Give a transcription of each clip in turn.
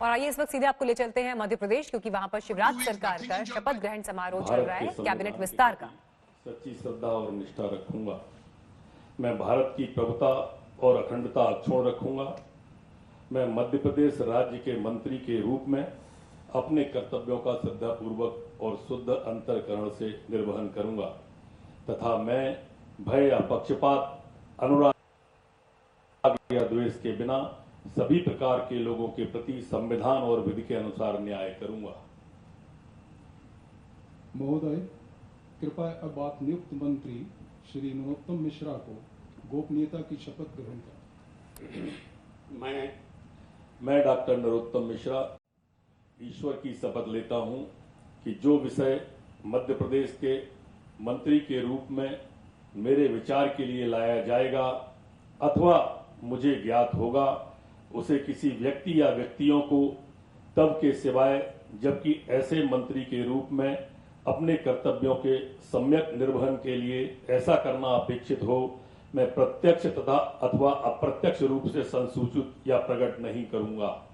और आइए इस वक्त सीधे आपको ले चलते हैं मध्य प्रदेश, क्योंकि वहां पर शिवराज सरकार का शपथ ग्रहण समारोह चल रहा है कैबिनेट विस्तार का। सच्ची श्रद्धा और निष्ठा रखूंगा। मैं भारत की प्रभुता और अखंडता अक्षुण्ण रखूंगा। मैं मध्य प्रदेश राज्य के मंत्री के रूप में अपने कर्तव्यों का श्रद्धापूर्वक और शुद्ध अंतःकरण से निर्वहन करूंगा तथा मैं भय या पक्षपात, अनुराग या द्वेष के बिना सभी प्रकार के लोगों के प्रति संविधान और विधि के अनुसार न्याय करूंगा। महोदय, कृपया अब आप नियुक्त मंत्री श्री नरोत्तम मिश्रा को गोपनीयता की शपथ ग्रहण करें। मैं डॉक्टर नरोत्तम मिश्रा ईश्वर की शपथ लेता हूं कि जो विषय मध्य प्रदेश के मंत्री के रूप में मेरे विचार के लिए लाया जाएगा अथवा मुझे ज्ञात होगा, उसे किसी व्यक्ति या व्यक्तियों को तब के सिवाय जबकि ऐसे मंत्री के रूप में अपने कर्तव्यों के सम्यक निर्वहन के लिए ऐसा करना अपेक्षित हो, मैं प्रत्यक्ष तथा अथवा अप्रत्यक्ष रूप से संसूचित या प्रकट नहीं करूंगा।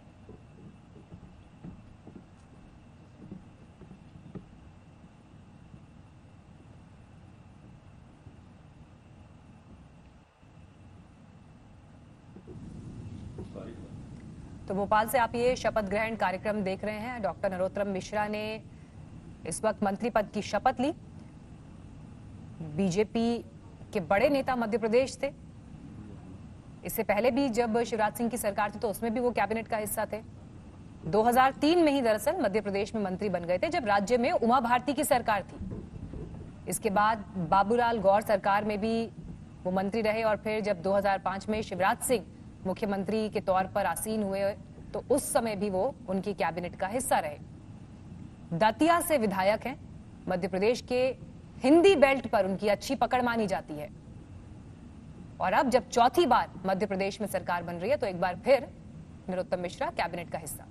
तो भोपाल से आप ये शपथ ग्रहण कार्यक्रम देख रहे हैं। डॉक्टर नरोत्तम मिश्रा ने इस वक्त मंत्री पद की शपथ ली। बीजेपी के बड़े नेता मध्य प्रदेश थे। इससे पहले भी जब शिवराज सिंह की सरकार थी तो उसमें भी वो कैबिनेट का हिस्सा थे। 2003 में ही दरअसल मध्य प्रदेश में मंत्री बन गए थे, जब राज्य में उमा भारती की सरकार थी। इसके बाद बाबूलाल गौर सरकार में भी वो मंत्री रहे और फिर जब 2005 में शिवराज सिंह मुख्यमंत्री के तौर पर आसीन हुए तो उस समय भी वो उनकी कैबिनेट का हिस्सा रहे। दतिया से विधायक हैं। मध्य प्रदेश के हिंदी बेल्ट पर उनकी अच्छी पकड़ मानी जाती है और अब जब चौथी बार मध्य प्रदेश में सरकार बन रही है तो एक बार फिर नरोत्तम मिश्रा कैबिनेट का हिस्सा।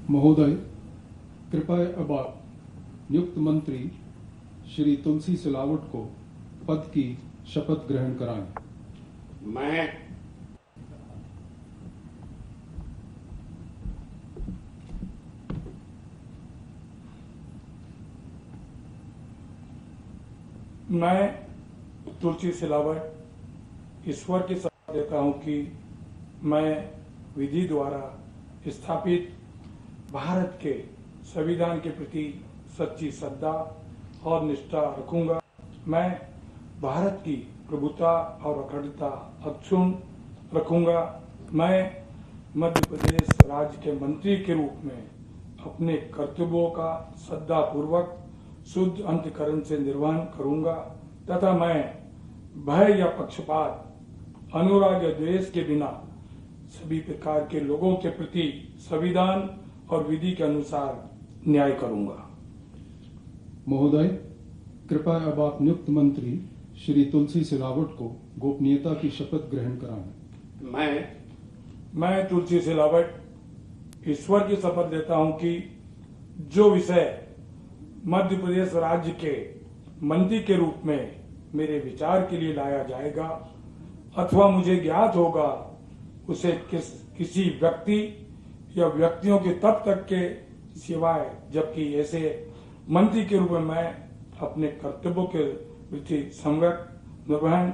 महोदय, कृपया अब आप नियुक्त मंत्री श्री तुलसी सिलावट को पद की शपथ ग्रहण कराएं। मैं तुलसी सिलावट ईश्वर की शपथ देता हूं कि मैं विधि द्वारा स्थापित भारत के संविधान के प्रति सच्ची श्रद्धा और निष्ठा रखूंगा। मैं भारत की प्रभुता और अखंडता अक्षुण्ण रखूंगा। मैं मध्य प्रदेश राज्य के मंत्री के रूप में अपने कर्तव्यों का श्रद्धापूर्वक शुद्ध अंतःकरण से निर्वहन करूंगा तथा मैं भय या पक्षपात, अनुराग या द्वेष के बिना सभी प्रकार के लोगों के प्रति संविधान और विधि के अनुसार न्याय करूंगा। महोदय, कृपया अब आप नियुक्त मंत्री श्री तुलसी सिलावट को गोपनीयता की शपथ ग्रहण कराएं। मैं तुलसी सिलावट ईश्वर की शपथ देता हूं कि जो विषय मध्य प्रदेश राज्य के मंत्री के रूप में मेरे विचार के लिए लाया जाएगा अथवा मुझे ज्ञात होगा, उसे किसी व्यक्ति या व्यक्तियों के तब तक के सिवाय जबकि ऐसे मंत्री के रूप में मैं अपने कर्तव्यों के प्रति सम्यक निर्वहन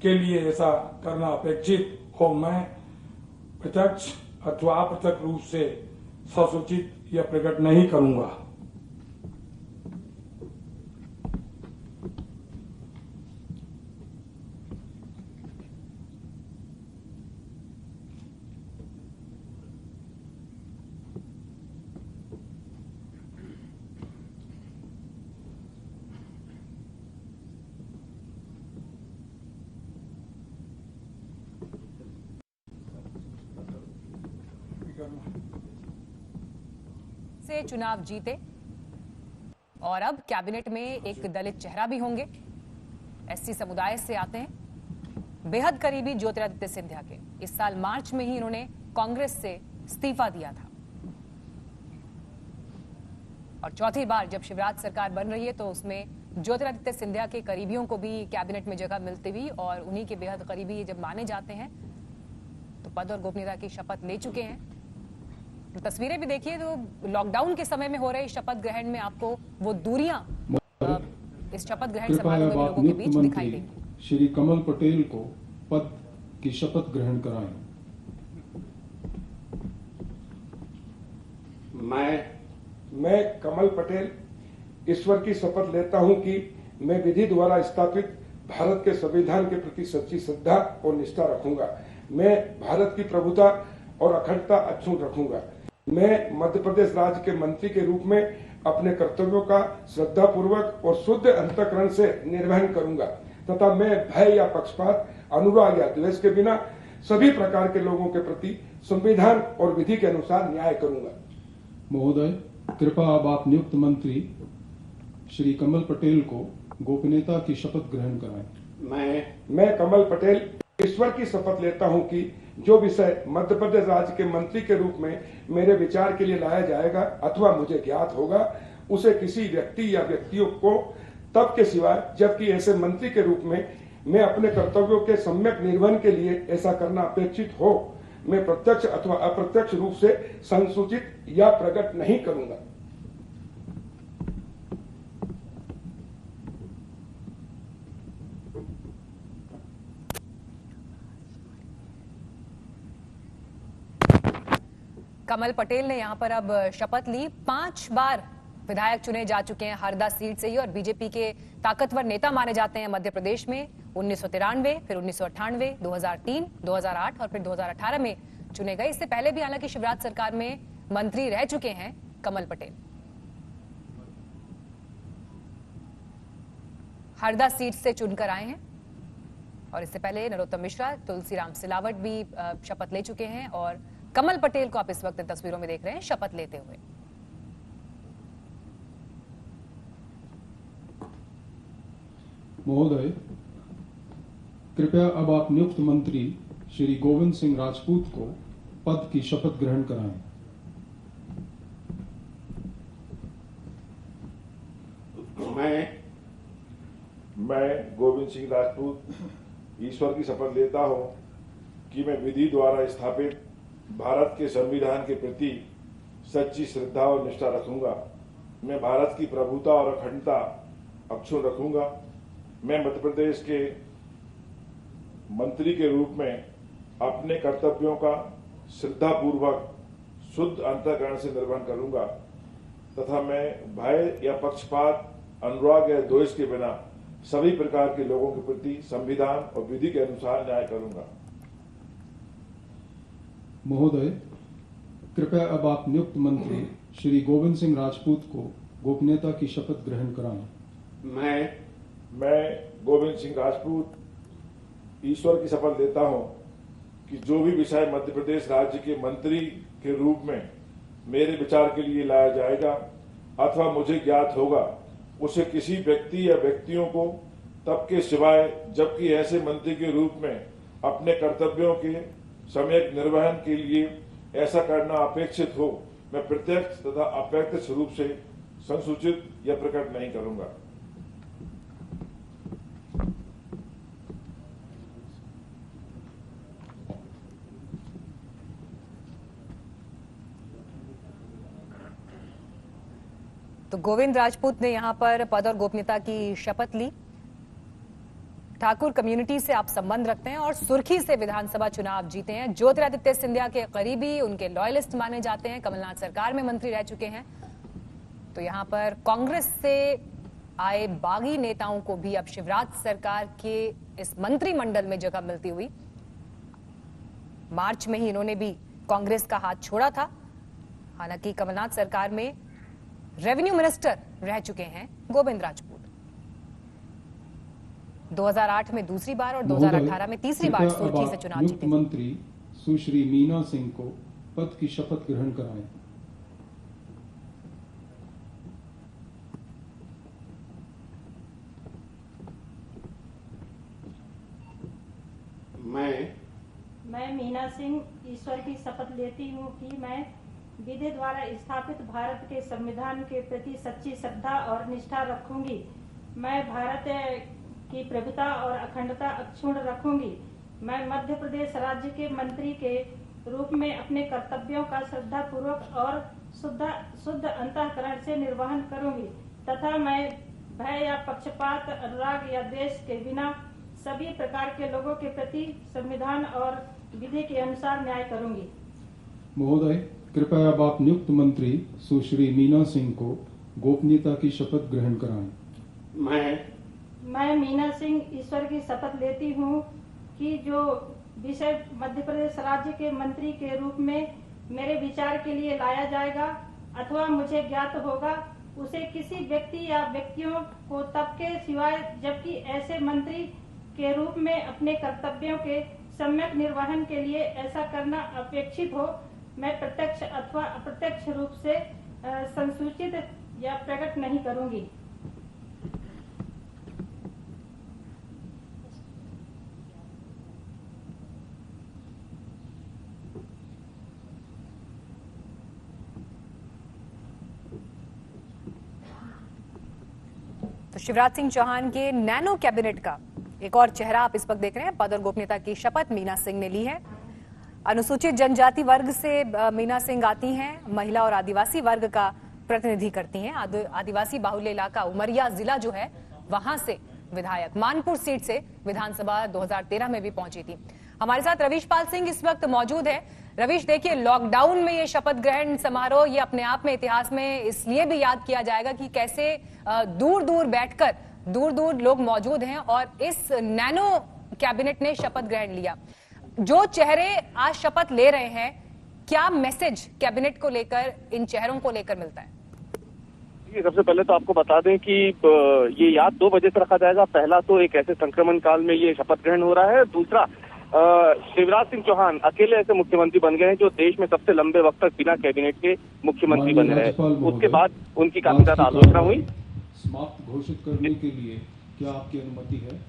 के लिए ऐसा करना अपेक्षित हो, मैं प्रत्यक्ष अथवा अप्रत्यक्ष रूप से संसूचित या प्रकट नहीं करूंगा। से चुनाव जीते और अब कैबिनेट में एक दलित चेहरा भी होंगे। एससी समुदाय से आते हैं, बेहद करीबी ज्योतिरादित्य सिंधिया के। इस साल मार्च में ही इन्होंने कांग्रेस से इस्तीफा दिया था। और चौथी बार जब शिवराज सरकार बन रही है तो उसमें ज्योतिरादित्य सिंधिया के करीबियों को भी कैबिनेट में जगह मिलती हुई और उन्हीं के बेहद करीबी जब माने जाते हैं तो पद और गोपनीयता की शपथ ले चुके हैं। तो तस्वीरें भी देखिए तो लॉकडाउन के समय में हो रहे शपथ ग्रहण में आपको वो दूरियां इस शपथ ग्रहण कृपया समारोह में अब आप लोगों के नियुक्त बीच दिखाई मंत्री देंगी। श्री कमल पटेल को पद की शपथ ग्रहण कराएं। मैं कमल पटेल ईश्वर की शपथ लेता हूं कि मैं विधि द्वारा स्थापित भारत के संविधान के प्रति सच्ची श्रद्धा और निष्ठा रखूंगा। मैं भारत की प्रभुता और अखंडता अक्षुण्ण रखूंगा। मैं मध्य प्रदेश राज्य के मंत्री के रूप में अपने कर्तव्यों का श्रद्धापूर्वक और शुद्ध अंतःकरण से निर्वहन करूंगा तथा मैं भय या पक्षपात, अनुराग या द्वेष के बिना सभी प्रकार के लोगों के प्रति संविधान और विधि के अनुसार न्याय करूंगा। महोदय, कृपया अब आप नियुक्त मंत्री श्री कमल पटेल को गोपनीयता की शपथ ग्रहण कराएं। मैं कमल पटेल ईश्वर की शपथ लेता हूं कि जो विषय मध्य प्रदेश राज्य के मंत्री के रूप में मेरे विचार के लिए लाया जाएगा अथवा मुझे ज्ञात होगा उसे किसी व्यक्ति या व्यक्तियों को तब के सिवाय जबकि ऐसे मंत्री के रूप में मैं अपने कर्तव्यों के सम्यक निर्वहन के लिए ऐसा करना अपेक्षित हो मैं प्रत्यक्ष अथवा अप्रत्यक्ष रूप से संसूचित या प्रकट नहीं करूंगा। कमल पटेल ने यहां पर अब शपथ ली। 5 बार विधायक चुने जा चुके हैं हरदा सीट से ही और बीजेपी के ताकतवर नेता माने जाते हैं मध्य प्रदेश में। 1993, फिर 1998, 2003, 2008 और फिर 2018 में चुने गए। इससे पहले भी हालांकि शिवराज सरकार में मंत्री रह चुके हैं कमल पटेल। हरदा सीट से चुनकर आए हैं और इससे पहले नरोत्तम मिश्रा, तुलसीराम सिलावट भी शपथ ले चुके हैं और कमल पटेल को आप इस वक्त इन तस्वीरों में देख रहे हैं शपथ लेते हुए। महोदय, कृपया अब आप नियुक्त मंत्री श्री गोविंद सिंह राजपूत को पद की शपथ ग्रहण कराएं। मैं गोविंद सिंह राजपूत ईश्वर की शपथ लेता हूं कि मैं विधि द्वारा स्थापित भारत के संविधान के प्रति सच्ची श्रद्धा और निष्ठा रखूंगा। मैं भारत की प्रभुता और अखंडता अक्षुण्ण रखूंगा। मैं मध्य प्रदेश के मंत्री के रूप में अपने कर्तव्यों का श्रद्धापूर्वक शुद्ध अंतःकरण से निर्वहन करूंगा तथा मैं भय या पक्षपात, अनुराग या द्वेष के बिना सभी प्रकार के लोगों के प्रति संविधान और विधि के अनुसार न्याय करूंगा। महोदय, कृपया अब आप नियुक्त मंत्री श्री गोविंद सिंह राजपूत को गोपनीयता की शपथ ग्रहण कराएं। मैं गोविंद सिंह राजपूत ईश्वर की शपथ लेता हूं कि जो भी विषय मध्य प्रदेश राज्य के मंत्री के रूप में मेरे विचार के लिए लाया जाएगा अथवा मुझे ज्ञात होगा उसे किसी व्यक्ति या व्यक्तियों को तब के सिवाय जबकि ऐसे मंत्री के रूप में अपने कर्तव्यों के सम्यक निर्वहन के लिए ऐसा करना अपेक्षित हो मैं प्रत्यक्ष तथा अप्रत्यक्ष रूप से संसूचित या प्रकट नहीं करूंगा। तो गोविंद राजपूत ने यहां पर पद और गोपनीयता की शपथ ली। ठाकुर कम्युनिटी से आप संबंध रखते हैं और सुर्खी से विधानसभा चुनाव जीते हैं। ज्योतिरादित्य सिंधिया के करीबी, उनके लॉयलिस्ट माने जाते हैं। कमलनाथ सरकार में मंत्री रह चुके हैं। तो यहां पर कांग्रेस से आए बागी नेताओं को भी अब शिवराज सरकार के इस मंत्रिमंडल में जगह मिलती हुई। मार्च में ही इन्होंने भी कांग्रेस का हाथ छोड़ा था। हालांकि कमलनाथ सरकार में रेवेन्यू मिनिस्टर रह चुके हैं गोविंद राजपूत। 2008 में दूसरी बार और 2018 में तीसरी बार सुर्खी से चुनाव जीते। मंत्री सुश्री मीना सिंह को पद की शपथ ग्रहण कराएं। मैं मीना सिंह ईश्वर की शपथ लेती हूँ कि मैं विधि द्वारा स्थापित भारत के संविधान के प्रति सच्ची श्रद्धा और निष्ठा रखूंगी। मैं भारत की प्रभुता और अखंडता अक्षुण्ण रखूंगी। मैं मध्य प्रदेश राज्य के मंत्री के रूप में अपने कर्तव्यों का श्रद्धा पूर्वक और शुद्ध अंतःकरण से निर्वहन करूंगी तथा मैं भय या पक्षपात, अनुराग या द्वेष के बिना सभी प्रकार के लोगों के प्रति संविधान और विधि के अनुसार न्याय करूंगी। महोदय, कृपया अब आप नियुक्त मंत्री सुश्री मीना सिंह को गोपनीयता की शपथ ग्रहण कराएं। मैं मीना सिंह ईश्वर की शपथ लेती हूँ कि जो विषय मध्य प्रदेश राज्य के मंत्री के रूप में मेरे विचार के लिए लाया जाएगा अथवा मुझे ज्ञात होगा, उसे किसी व्यक्ति या व्यक्तियों को तब के सिवाय जबकि ऐसे मंत्री के रूप में अपने कर्तव्यों के सम्यक निर्वहन के लिए ऐसा करना अपेक्षित हो, मैं प्रत्यक्ष अथवा अप्रत्यक्ष रूप से संसूचित या प्रकट नहीं करूंगी। तो शिवराज सिंह चौहान के नैनो कैबिनेट का एक और चेहरा आप इस वक्त देख रहे हैं। पद और गोपनीयता की शपथ मीना सिंह ने ली है। अनुसूचित जनजाति वर्ग से मीना सिंह आती हैं, महिला और आदिवासी वर्ग का प्रतिनिधि करती हैं। आदिवासी बाहुल्य इलाका उमरिया जिला जो है वहां से विधायक, मानपुर सीट से विधानसभा 2013 में भी पहुंची थी। हमारे साथ रवीश पाल सिंह इस वक्त मौजूद है। रवीश, देखिए, लॉकडाउन में ये शपथ ग्रहण समारोह ये अपने आप में इतिहास में इसलिए भी याद किया जाएगा कि कैसे दूर दूर बैठकर दूर लोग मौजूद हैं और इस नैनो कैबिनेट ने शपथ ग्रहण लिया। जो चेहरे आज शपथ ले रहे हैं, क्या मैसेज कैबिनेट को लेकर, इन चेहरों को लेकर मिलता है? सबसे पहले तो आपको बता दें कि ये याद 2 बजे से रखा जाएगा। पहला तो एक ऐसे संक्रमण काल में ये शपथ ग्रहण हो रहा है। दूसरा, शिवराज सिंह चौहान अकेले ऐसे मुख्यमंत्री बन गए हैं जो देश में सबसे लंबे वक्त तक बिना कैबिनेट के मुख्यमंत्री बने रहे। उसके बाद उनकी काफी ज्यादा आलोचना हुई। समाप्त घोषित करने के लिए क्या आपकी अनुमति है?